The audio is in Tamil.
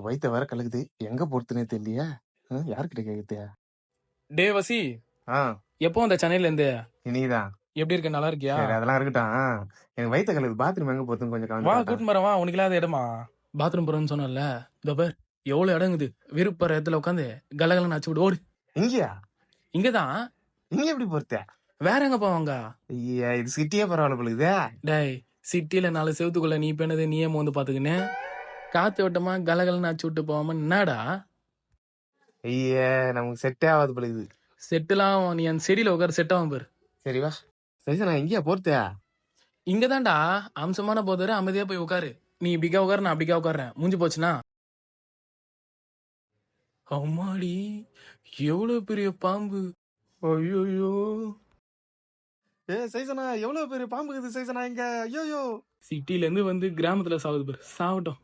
வயித்த வேற கலக்குது. எங்க போறதுன்னே தெரியலையே. யார்கிட்ட கேக்குறது? டே வசி, ஆ எப்போ வந்த சென்னையில இருந்து? இன்னைக்குதான். எப்படி இருக்க, நல்லா இருக்கியா? சரி அதெல்லாம் இருக்கட்டும். எனக்கு வயித்த கலக்குது. பாத்ரூம் எங்க போறதுன்னு கொஞ்சம் வா கலந்து கூட்டு மரம் வா, உனக்கு இல்லாத இடமா? பாத்ரூம் போறேன்னு சொன்னல, இதோ பார் எவ்வளவு இடங்குது. விருப்பற இடத்துல உட்காந்து கலகலன்னு அச்சு விடு, ஓடு. இங்கயா? இங்கதான். இங்க எப்படி போறது? வேற எங்க போவாங்க? ஐயா இது சிட்டியே பரவாயில்ல போலுக்குதே. டேய், சிட்டில 4 செவத்துக்குள்ள நீ பெண்ணது நீயே மோந்து பாத்துக்கின்னு காத்து வட்டமா கலகலன்னு அச்சு விட்டு போவாம என்னடா? ஐயா நமக்கு செட்டே ஆகாது போலுக்குது. செட்டுலாம் நீ அந்த செடியில உட்கார செட் ஆகும் பாரு. சரி வா. சரி நான் இங்கயா போறது? இங்கதான்டா அம்சமான போதரு, அமைதியா போய் உட்காரு. நீ இப்படிக்கா உட்காரு, நான் அப்படிக்கா உட்கார்றேன். மூஞ்சி போச்சுன்னா அம்மாடி, எவ்வளவு பெரிய பாம்பு. ஐயோ, சைசனா எவ்வளவு பெரிய பாம்பு இருக்குது சைசனா இங்க. ஐயோ சிட்டில இருந்து வந்து கிராமத்துல சாவுது பாரு, சாவட்டும்.